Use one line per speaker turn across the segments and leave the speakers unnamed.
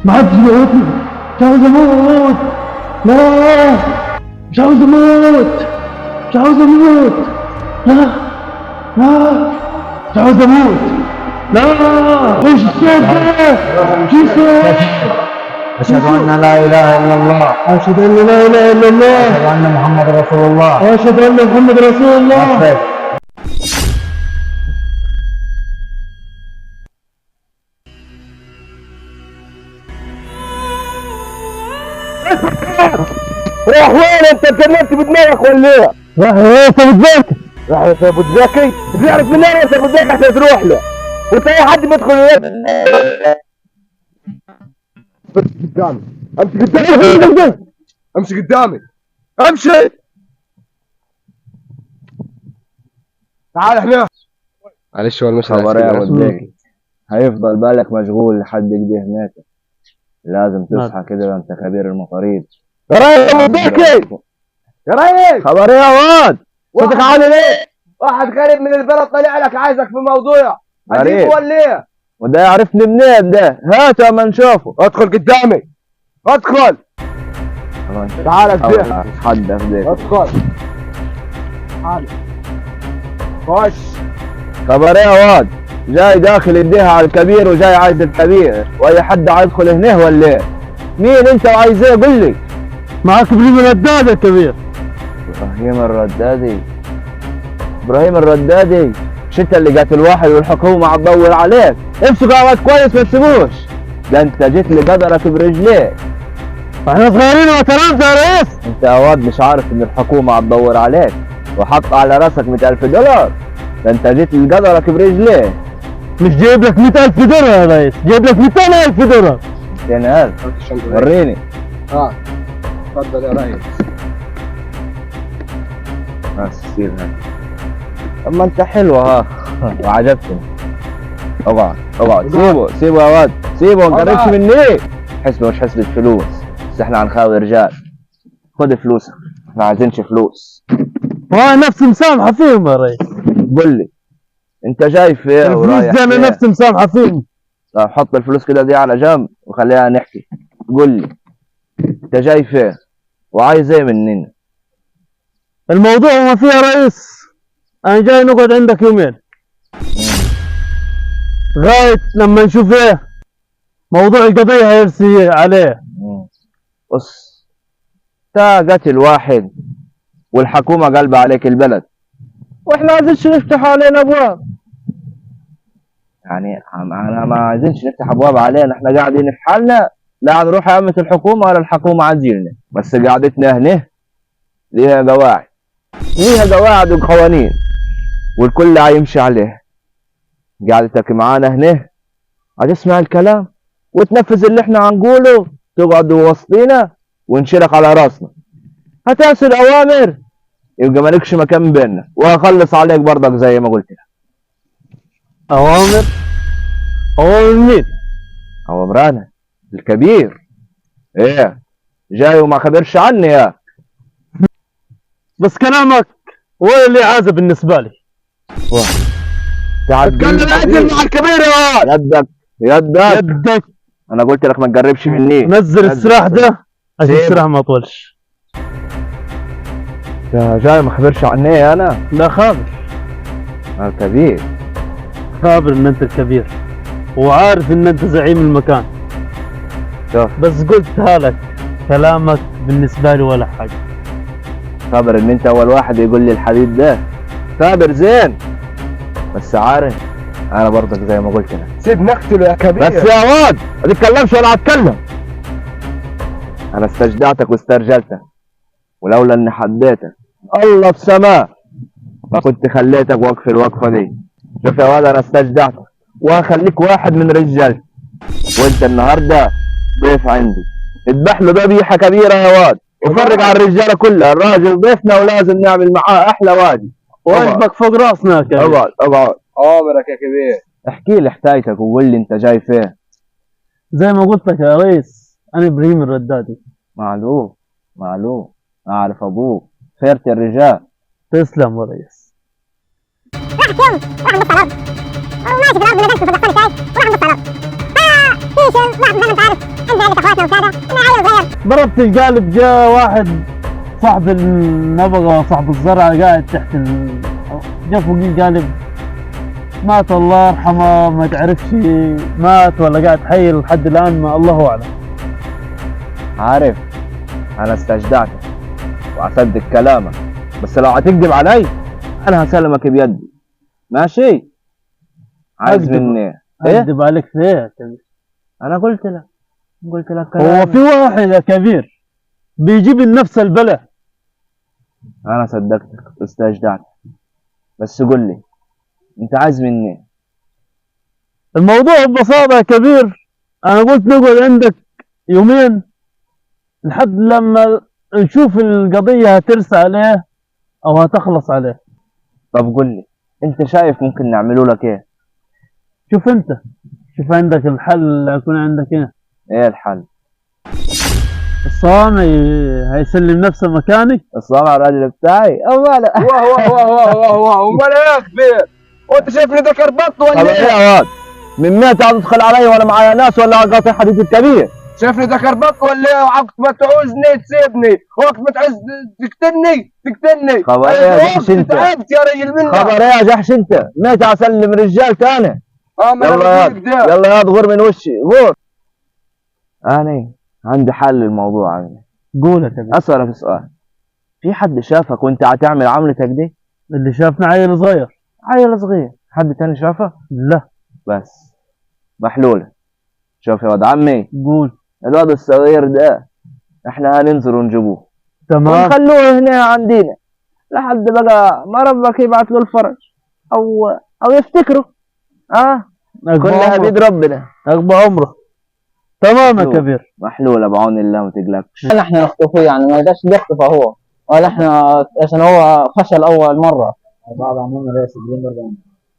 ما حدش يموتني، مش عاوز اموت. لا، مش عاوز اموت، مش عاوز اموت. لا لا، مش عاوز اموت. لا، ايش الصوت ده؟ شو الصوت؟
أشهد أن لا إله إلا الله.
اشهد ان لا اله الا الله.
أشهد أن محمد رسول الله.
واشهد ان محمد رسول الله.
لبيك.
روح وين انت اتجننت بدماغك ولا ايه؟
راح ايه بتذاكر؟
راح يا ابو زكي بتعرف منين انت ابو زكي عشان تروح له؟ وانت اي حد بيدخل قدامي امشي قدامي امشي قدامي امشي تعال هنا معلش هو المشهد
خبر يا وديك، هيفضل بالك مشغول لحد كده هناك. لازم تصحى كده، انت كبير المطاريد.
يا ريس ابو زكي يا ريس
خبر ايه يا واد؟
صوتك عالي ليه؟ واحد غريب من البلد طلع لك عايزك في موضوع
غريب؟
اجيبه ولا ايه؟
وده يعرفني منين ده؟ هاته اما نشوفه.
ادخل قدامي ادخل تعال افديك
حد افديك.
ادخل تعال خش
خبر ايه يا واد؟ جاي داخل يديها على الكبير وجاي عايز الكبير، واي حد عايز يدخل هنا ولا ايه؟ مين انت وعايز ايه؟ قول لي.
معاك ابراهيم الرداد الكبير.
ابراهيم الردادي؟ ابراهيم الردادي؟ مش انت اللي قاتل واحد والحكومه هتدور عليك؟ امسك يا واد كويس ما تسيبوش. ده انت جيت لقدرك برجليك.
احنا صغيرين وترامت يا ريس.
انت يا واد مش عارف ان الحكومه هتدور عليك وحط على راسك 100,000 دولار؟ ده انت جيت لقدرك برجليك.
مش جايب لك 100,000 دولار يا ريس، جايب لك 200,000 دولار.
200,000؟ وريني.
تفضل يا ريس
بس سيب هاي. اما انت حلو ها وعجبتني. اقعد اقعد، سيبه يا واد، سيبه ما تقربش مني. حسبه مش حسبة فلوس، بس احنا هنخاوي رجال. خد فلوسك، احنا عايزينش فلوس.
وانا نفسي مسامحه فيهم يا ريس.
قول لي انت جاي في ايه
الفلوس
ورايح
دي انا
فين؟
نفسي مسامحه فيهم.
طب حط الفلوس كده دي على جنب وخليها نحكي. قول لي انت جاي في ايه وعايز ايه مننا؟
الموضوع ما فيه يا ريس، انا جاي نقعد عندك يومين لغايه لما نشوف ايه موضوع القضيه هيرسي عليه.
بص، انت قتل واحد والحكومه قلبة عليك البلد، واحنا عايزينش نفتح علينا ابواب. يعني انا ما عايزينش نفتح ابواب علينا، احنا قاعدين في حالنا. لا هنروح عامة الحكومه ولا الحكومه عاجلنا، بس قعدتنا هنا ليها قواعد، ليها قواعد وقوانين والكل هيمشي عليها. قعدتك معانا هنا هتسمع الكلام وتنفذ اللي احنا هنقوله، تقعد وسطينا ونشيلك على راسنا. هتعصي الاوامر يبقى مالكش مكان بيننا، وهخلص عليك برضك زي ما قلت لك.
اوامر؟ اوامر مين؟
اوامرنا الكبير. ايه جاي وما خبرش عني يا؟
بس كلامك هو اللي عازب بالنسبه لي.
اتكلم عدل مع الكبير يا واد.
يدك يدك
يدك.
انا قلت لك ما تقربش مني.
نزل السلاح ده عشان السلاح ما يطولش.
انت جاي ما خبرش عني انا؟
لا خابر.
انا الكبير.
خابر ان انت الكبير وعارف ان انت زعيم المكان.
شوف،
بس قلتها لك، كلامك بالنسبه لي ولا حاجه.
خبر ان انت اول واحد يقول لي الحديد ده. خبر زين، بس عارف انا برضك زي ما قلت لك.
سيب نقتله يا كبير.
بس يا واد ما تتكلمش ولا هتكلم. انا استجدعتك واسترجلتك، ولولا اني حديتك الله في سماه ما كنت خليتك واقف الوقفه دي. شوف يا واد، انا استجدعتك وهخليك واحد من رجالتي، وانت النهارده ضيف عندي. اذبح له ذبيحه كبيره يا واد، وفرج على الرجاله كلها. الراجل ضيفنا ولازم نعمل معاه احلى واجب.
واجبك فوق راسنا يا كبير.
اقعد اقعد.
امرك يا كبير.
احكي لي حكايتك وقول لي انت جاي فين.
زي ما قلت لك يا ريس، انا ابراهيم الردادي.
معلوم معلوم، اعرف ابوك خيرة الرجال.
تسلم يا ريس.
راح في يوم راح عند الصلاة وماشي في الأرض نزلت في الدخان شاي وراح عند الصلاة.
ضربت القالب، جاء واحد صاحب النبغة وصاحب الزرع قاعد تحت جاء فوق القالب، مات الله يرحمه، ما تعرفش مات ولا قاعد حي لحد الآن، ما الله أعلم.
عارف، انا استجدعتك واصدق كلامك، بس لو هتكذب علي انا هسلمك بيدي. ماشي؟ عايز
أكذب.
مني ايه؟
أكذب عليك في إيه يا كبير؟
انا قلت لك
هو في واحد يا كبير بيجيب النفس البلاء.
انا صدقتك واستجدعتك، بس قل لي انت عايز مني؟
الموضوع ببساطة يا كبير، أنا قلت نقعد عندك يومين لحد لما نشوف القضية هترسى عليه أو هتخلص عليه.
طب قل لي انت شايف ممكن نعمله لك ايه؟
شوف أنت، شوف عندك الحل هيكون عندك إيه.
ايه الحل؟
الصوامع هيسلم نفسه مكانك.
الصوامع الراجل بتاعي امال
واه امال ايه يا كبير؟ وانت شايفني ذكر بط ولا
طب ايه
ايه؟
يا واد؟ من متى تدخل علي وانا معايا ناس ولا قاطع حديث الكبير؟
شايفني ذكر بط ولا ايه؟ وقت ما تعوزني تسيبني، وقت ما تعوز تقتلني.
خبر ايه يا جحش انت؟
تعبت يا رجل منك.
خبر ايه يا جحش انت؟ متى اسلم رجال تاني؟
ما
يلا يا
انا بقول لك ده.
يلا يا غور من وشي غور. انا عندي حل للموضوع. انا
قول يا كبير.
اسألك سؤال، في حد شافك وانت هتعمل عملتك دي؟
اللي شافنا عيل صغير.
عيل صغير، حد تاني شافه؟
لا.
بس محلولة. شوف يا واد عمي،
قول.
الواد الصغير ده احنا هننزل ونجيبوه
تمام.
ونخلوه هنا عندنا لحد بقى ما ربك يبعت له الفرج او يفتكره. كلها بيد ربنا.
أقبى عمره. تمام يا
محلول.
كبير.
محلولة بعون الله، ما تقلقش.
احنا نخطفه يعني ما يقدرش يخطفه هو، ولا احنا عشان هو فشل اول مره.
بعض عموما رئيس الدين برضه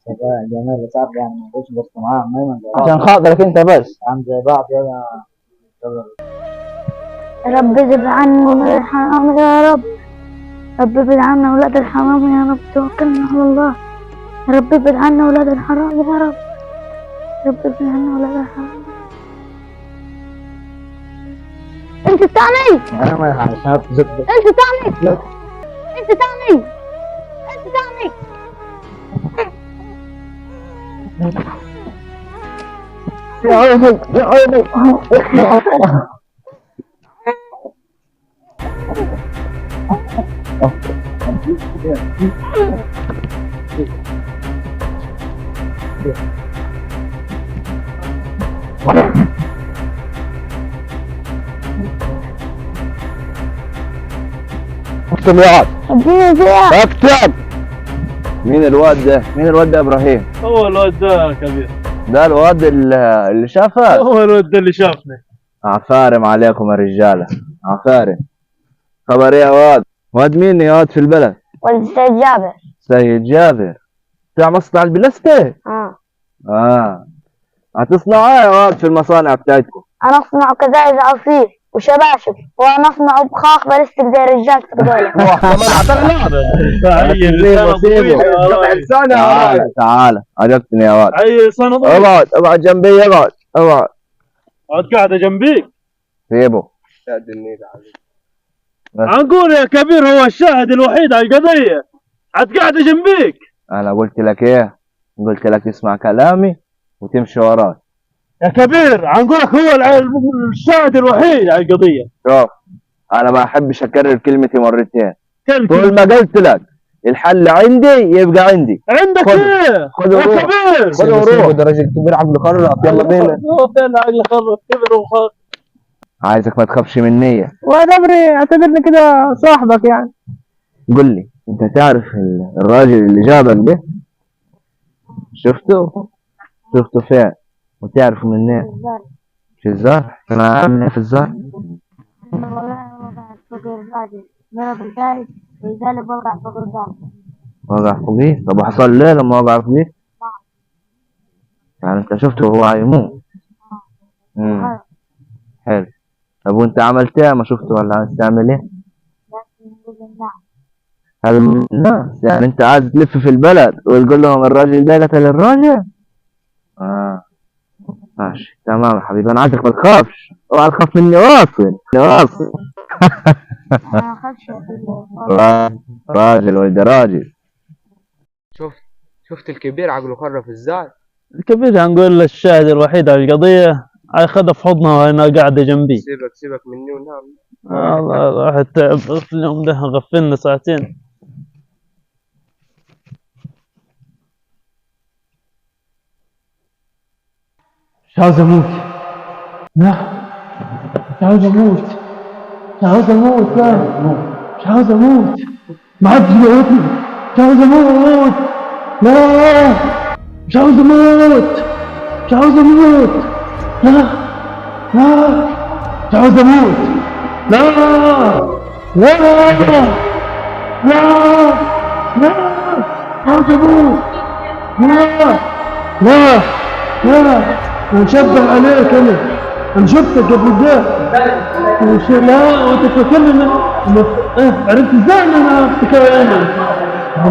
شغال جمال بس عارف يعني ما فيش بس معاه ما
عشان خاطرك انت بس.
عم زي بعض يلا.
رب ابعد عنا ولاد الحرام يا رب. رب ابعد عنا ولاد الحرام يا رب، توكلنا على الله. رب ابعد عنا ولاد الحرام يا رب. رب ابعد عنا ولاد الحرام. انت الثاني.
انا ما عشان
انت الثاني. انت الثاني. انت الثاني.
يا عيني يا عيني. اكتب يا واد،
اديني فيها.
اكتب. مين الواد ده؟ مين الواد ده؟ ابراهيم.
هو الواد ده يا كبير.
ده الواد اللي شافك؟
هو الواد ده اللي شافني.
عفارم عليكم يا رجاله، عفارم. خبر ايه يا واد؟ واد مين يا واد في البلد؟
ولد السيد جابر.
سيد جابر بتاع مصنع البلاستيك؟ هتصنعوا ايه يا واد في المصانع بتاعتكم؟
انا اصنع كذلك عصير وشباشب، وانا اصنع بخاخ بلاستيك زي الرجال دول.
تعال عجبتني يا واد.
اي سنة
اقعد جنبي، اقعد
اقعد قاعدة جنبيك.
سيبه.
عنقول يا كبير هو الشاهد الوحيد على القضية، عاد قاعدة جنبيك.
انا قلت لك ايه؟ قلت لك تسمع كلامي وتمشي وراي.
يا كبير عنقولك هو الشاهد الوحيد على القضية.
شوف، انا ما احبش اكرر كلمتي مرتين.
كلمة
طول ما قلت لك الحل عندي يبقى عندي.
عندك ايه؟
خذ
يا
وروح.
كبير.
خذ وروح.
ده راجل كبير عقله خرف. يلا بينا.
فين عقل خرف كبر وخرف.
عايزك ما تخافش مني.
اعتبرني كده صاحبك يعني.
قل لي، انت تعرف الراجل اللي جابك ده؟ شفته فين؟ وتعرفه منين؟ في الزرع. كان عامل ايه في الزرع؟ وقع فوقيه. طب وحصل ليه لما وقع فوقيه؟ يعني انت شفته وهو هيموت. حلو. طب وانت عملت ايه ما شفته ولا عايز تعمل ايه؟ هذا من الناس يعني انت عايز تلف في البلد وتقول لهم الراجل ده قتل الراجل؟ ماشي تمام يا حبيبي، انا عايزك ما تخافش، اوعى تخاف مني واصل واصل.
ما أخافش يا أخي.
راجل ولد راجل.
شفت الكبير عقله خرف ازاي؟
الكبير هنقول الشاهد الوحيد على القضية، خدها في حضنها وهنا قاعدة جنبي.
سيبك مني ونام.
راح تعب اليوم ده، غفلنا ساعتين. مش عاوز اموت، لا مش عاوز اموت، مش عاوز اموت، لا مش عاوز اموت، ما حدش يموتني، مش عاوز اموت، لا مش عاوز اموت، مش عاوز اموت، لا لا مش عاوز اموت، لا لا لا لا مش عاوز اموت، لا لا لا. انا مشبه عليك، انا شفتك قبل ده. لا وانت تفكرني عرفت ازاي ان انا افتكر ايمن؟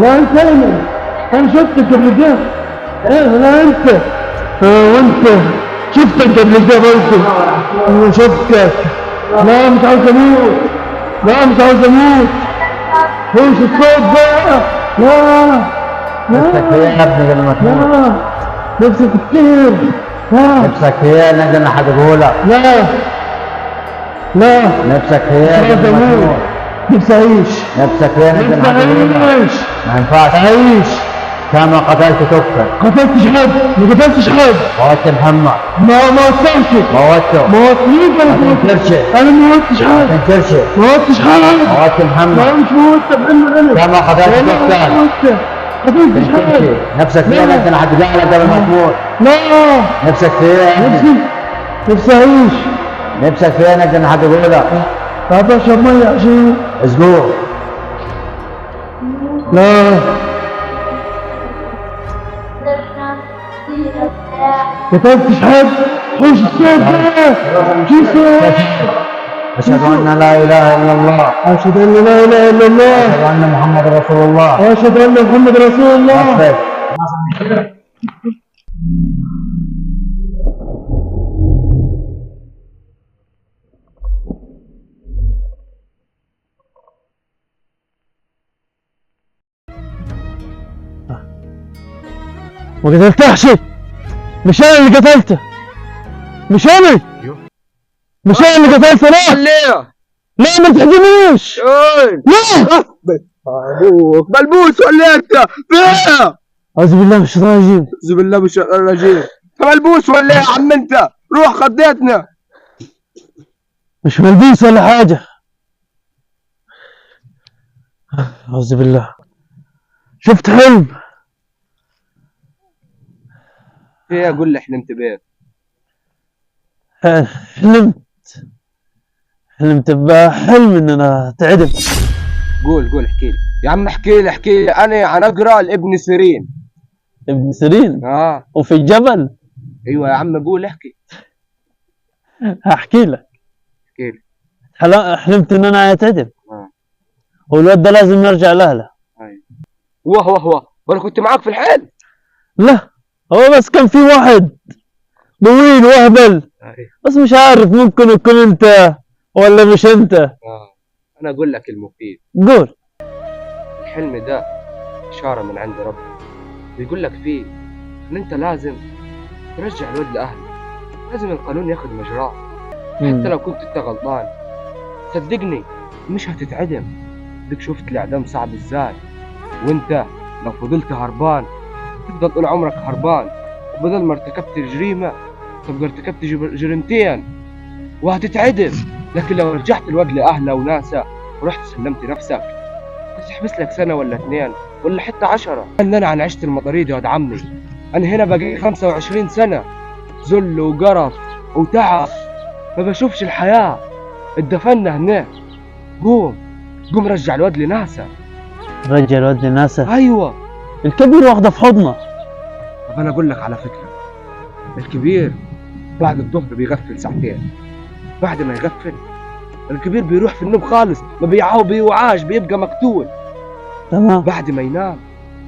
لا انت ايمن، انا شفتك قبل ده. لا انت وانت شفتك قبل ده برضه. انا شفتك. لا مش عاوز اموت، لا مش عاوز اموت. وش الصوت ده؟ لا
نفسك في ايه يا ابني قبل ما تموت؟
لا نفسي كتير. لا
نفسك في ايه اللي انا هجيبهولك؟
لا لا
نفسك في ايه
مش عاوز
قبل ما
اموت،
تموت؟
نفسي اعيش،
نفسك في ايه اللي
نفسي
انا هجيبهولك؟
اعيش،
ما ينفعش.
اعيش.
كما قتلت تكفر.
قتلتش حد، ما قتلتش حد،
موتت محمد.
ما وصلتش،
موته.
ما وصلتش،
ما تنكرش.
انا ما موتش
ما
حد،
تنكرش.
ما موتش حد،
موتت
لا
محمد.
مش موت بحلم انا،
كما قتلت تكفر.
قتلتش
تنكرش.
حد.
نفسك في ايه
لا.
اللي انا هجيبهولك قبل ما تموت؟
لا
نفسك في ايه يا ابني؟
نفسي اعيش.
نفسك في ايه اللي انا هجيبهولك؟
طب اشرب ميه عشان
اسبوع.
لا قتلتش حد. حوش الصوت ده، شو الصوت؟
اشهد ان لا اله الا الله.
أشهد أن لا إله إلا الله،
اشهد ان محمد رسول الله.
وأشهد أن محمد رسول الله.
نفذ.
ما قتلتهش، مش أنا اللي قتلته، مش أنا، مش أنا اللي قتلته. لا
ليه؟
لا ما تحزنيش، لا.
ابوك ملبوس ولا انت؟ فين؟
أعوذ بالله من الشيطان الرجيم.
اعوذ بالله من الشيطان الرجيم. انت ملبوس ولا ايه يا عم انت؟ روح خضيتنا.
مش ملبوس ولا حاجة. أعوذ بالله. شفت حلم.
ايه قول لي حلمت بايه؟
حلمت بحلم إن أنا اتعدم.
قول احكي لي يا عم، احكي لي. انا اقرا لابن سيرين.
ابن سيرين وفي الجبل.
ايوه يا عم قول احكي.
هحكي لك.
احكي لي.
حلمت إن أنا اتعدم والواد ده لازم يرجع لأهله.
واه وانا كنت معاك في الحلم؟
لا هو بس كان في واحد طويل وهبل، بس مش عارف ممكن يكون انت ولا مش انت.
انا اقول لك المفيد.
قول.
الحلم ده اشاره من عند ربك، بيقول لك فيه ان انت لازم ترجع الواد لاهله، لازم القانون ياخد مجراه. حتى لو كنت انت غلطان صدقني مش هتتعدم. ديك شفت الاعدام صعب ازاي، وانت لو فضلت هربان تفضل طول عمرك هربان، وبدل ما ارتكبت جريمه تبقى ارتكبت جريمتين وهتتعدم. لكن لو رجعت الواد لاهله وناسه ورحت سلمت نفسك هتحبس لك سنه ولا 2 ولا حتى 10. انا عن عشت المطاريد يا واد عمي، انا هنا بقى 25 سنه ذل وقرف وتعب، ما بشوفش الحياه. اتدفنا هناك. قوم رجع الواد لناسه.
رجع الواد لناسه؟
ايوه.
الكبير واخده في حضنه.
طب انا اقول لك على فكره، الكبير بعد الظهر بيغفل 2 ساعة. بعد ما يغفل الكبير بيروح في النوم خالص، ما بيوعاش، بيبقى مقتول.
تمام.
بعد ما ينام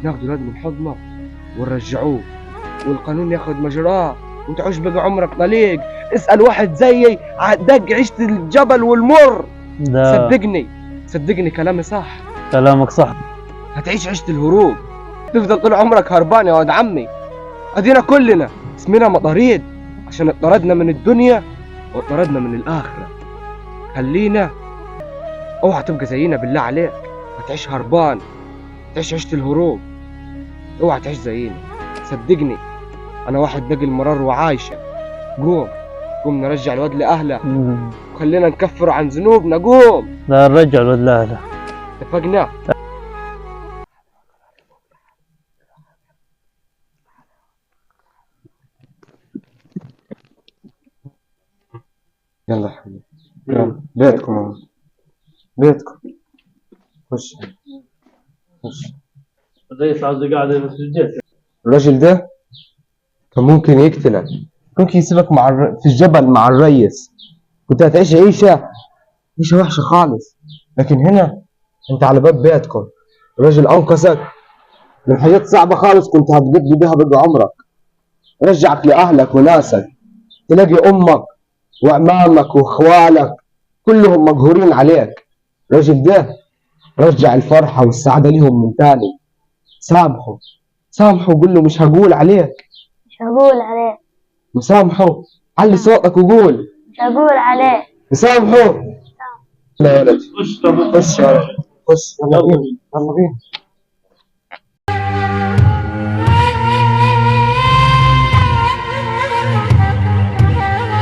ناخد الواد من حضنه ونرجعوه، والقانون ياخد مجراه وتعيش بقى عمرك طليق. اسأل واحد زيي دق عشت الجبل والمر.
لا
صدقني كلامي صح.
كلامك صح.
هتعيش عشت الهروب، تفضل طول عمرك هربان يا واد عمي. ادينا كلنا اسمنا مطاريد عشان اطردنا من الدنيا واطردنا من الاخره. خلينا اوعى تبقى زينا بالله عليك. هتعيش هربان، تعيش عشت الهروب، اوعى تعيش زينا. صدقني انا واحد دق المرار وعايشه. قوم نرجع الواد لاهله وخلينا نكفر عن ذنوبنا. قوم.
لا نرجع الولد لاهله.
اتفقنا. يلا يا حبيبي، يلا بيتكم خش.
الرئيس عاوز قاعد في الجيش.
الراجل ده كان ممكن يقتلك، ممكن يسيبك في الجبل مع الريس، كنت هتعيش عيشة وحشة خالص. لكن هنا انت على باب بيتكم، الراجل انقذك من حاجات صعبة خالص كنت هتقضي بيها بقى عمرك. رجعك لأهلك وناسك، تلاقي أمك وأمامك وإخوالك كلهم مقهورين عليك. الراجل ده رجع الفرحة والسعادة ليهم من تاني. سامحه وقول له مش هقول عليك.
مش هقول عليه.
مسامحه، علي صوتك وقول
مش هقول عليه.
مسامحه. لا يا ولد خش يا ولد خش. يلا بينا.